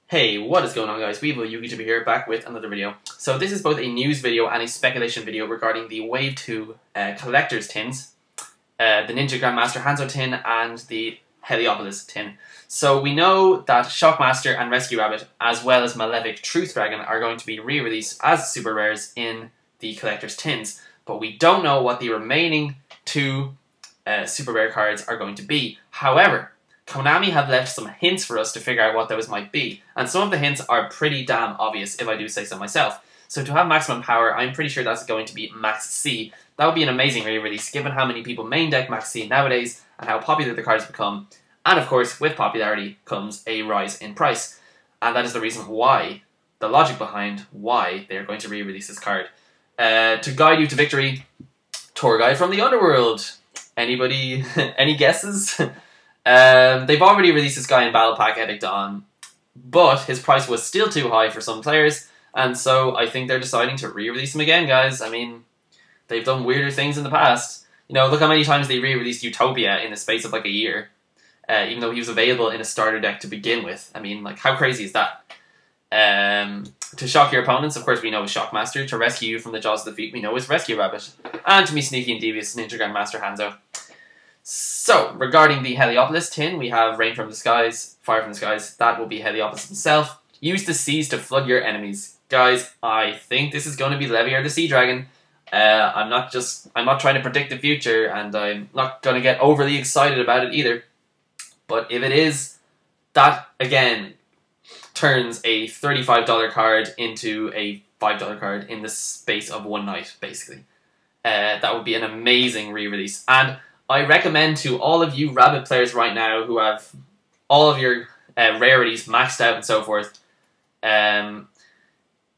Hey, what is going on guys? Weevil YouTuber here, back with another video. So this is both a news video and a speculation video regarding the Wave 2 collector's tins. The Ninja Grandmaster Hanzo tin and the Heliopolis tin. So we know that Shockmaster and Rescue Rabbit, as well as Malefic Truth Dragon, are going to be re-released as super rares in the collector's tins. But we don't know what the remaining two super rare cards are going to be. However, Konami have left some hints for us to figure out what those might be, and some of the hints are pretty damn obvious if I do say so myself. So to have maximum power, I'm pretty sure that's going to be Max C. That would be an amazing re-release given how many people main deck Max C nowadays and how popular the cards become, and of course with popularity comes a rise in price, and that is the reason why, the logic behind why they are going to re-release this card. To guide you to victory, tour guide from the Underworld. Anybody, any guesses? They've already released this guy in Battle Pack Epic Dawn, but his price was still too high for some players, and so I think they're deciding to re-release him again, guys. I mean, they've done weirder things in the past. You know, look how many times they re-released Utopia in the space of like a year, even though he was available in a starter deck to begin with. I mean, like, how crazy is that? To shock your opponents, of course, we know is Shockmaster. To rescue you from the jaws of defeat, we know is Rescue Rabbit. And to be sneaky and devious, Ninja Grandmaster Hanzo. So, regarding the Heliopolis tin, we have Rain from the Skies, Fire from the Skies. That will be Heliopolis himself. Use the seas to flood your enemies. Guys, I think this is going to be Leviair the Sea Dragon. I'm not trying to predict the future, and I'm not going to get overly excited about it either. But if it is, that, again, turns a $35 card into a $5 card in the space of one night, basically. That would be an amazing re-release. And I recommend to all of you Rabbit players right now who have all of your rarities maxed out and so forth,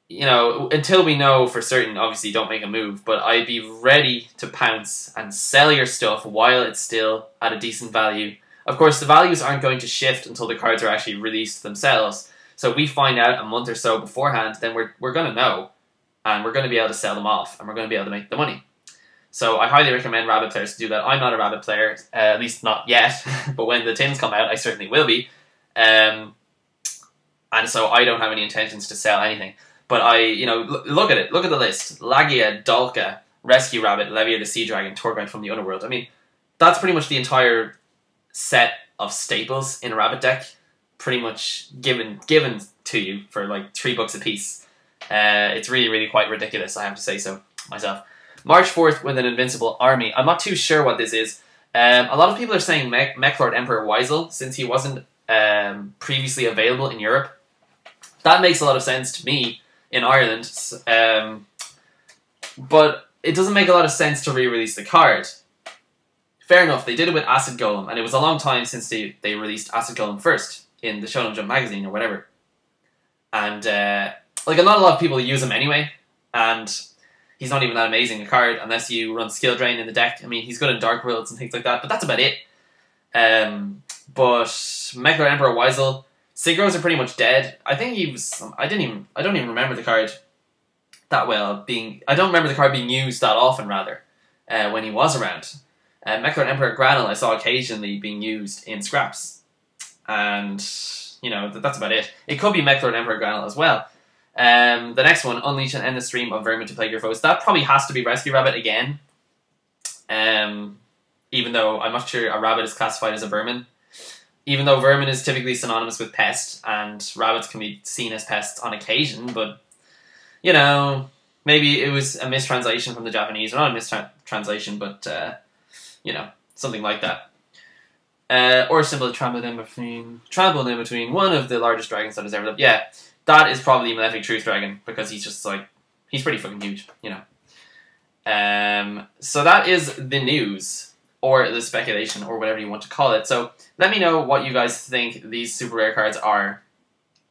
you know, until we know for certain, obviously don't make a move, but I'd be ready to pounce and sell your stuff while it's still at a decent value. Of course, the values aren't going to shift until the cards are actually released themselves, so if we find out a month or so beforehand, then we're going to know, and we're going to be able to sell them off, and we're going to be able to make the money. So I highly recommend Rabbit players to do that. I'm not a Rabbit player, at least not yet, but when the tins come out, I certainly will be. And so I don't have any intentions to sell anything. But you know, look at it. Look at the list. Lagia, Dalka, Rescue Rabbit, Leviair the Sea Dragon, Tour Guide from the Underworld. I mean, that's pretty much the entire set of staples in a Rabbit deck. Pretty much given to you for like $3 a piece. It's really, really quite ridiculous, I have to say so myself. March 4th with an Invincible Army. I'm not too sure what this is. A lot of people are saying Mechlord Emperor Weisel, since he wasn't previously available in Europe. That makes a lot of sense to me in Ireland. But it doesn't make a lot of sense to re-release the card. Fair enough, they did it with Acid Golem, and it was a long time since they released Acid Golem first in the Shonen Jump magazine or whatever. And, like, not a lot of people use him anyway, and he's not even that amazing a card unless you run Skill Drain in the deck. I mean, he's good in Dark Worlds and things like that, but that's about it. But Mechlord Emperor Weisel, Synchros are pretty much dead. I think he was. I don't even remember the card that well I don't remember the card being used that often, rather, when he was around. Mechlord Emperor Granel I saw occasionally being used in scraps, and you know that's about it. It could be Mechlord Emperor Granel as well. The next one, Unleash and End the Stream of Vermin to Plague Your Foes. That probably has to be Rescue Rabbit again. Even though I'm not sure a rabbit is classified as a vermin. Even though vermin is typically synonymous with pest, and rabbits can be seen as pests on occasion, but, you know, maybe it was a mistranslation from the Japanese, or not a mistranslation, but, you know, something like that. Or a symbol trampled in between one of the largest dragons that has ever lived. Yeah, that is probably Malefic Truth Dragon, because he's just like, he's pretty fucking huge, you know. So that is the news, or the speculation, or whatever you want to call it. So let me know what you guys think these super rare cards are.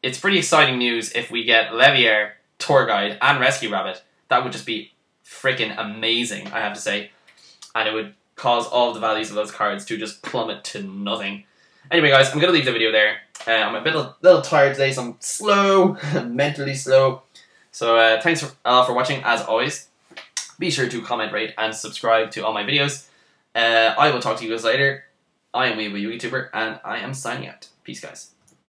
It's pretty exciting news if we get Leviair, Tour Guide, and Rescue Rabbit. That would just be freaking amazing, I have to say. And it would cause all of the values of those cards to just plummet to nothing. Anyway, guys, I'm going to leave the video there. I'm a little tired today, so I'm slow, mentally slow. So thanks for watching, as always. Be sure to comment, rate, and subscribe to all my videos. I will talk to you guys later. I am Weeble YouTuber, and I am signing out. Peace, guys.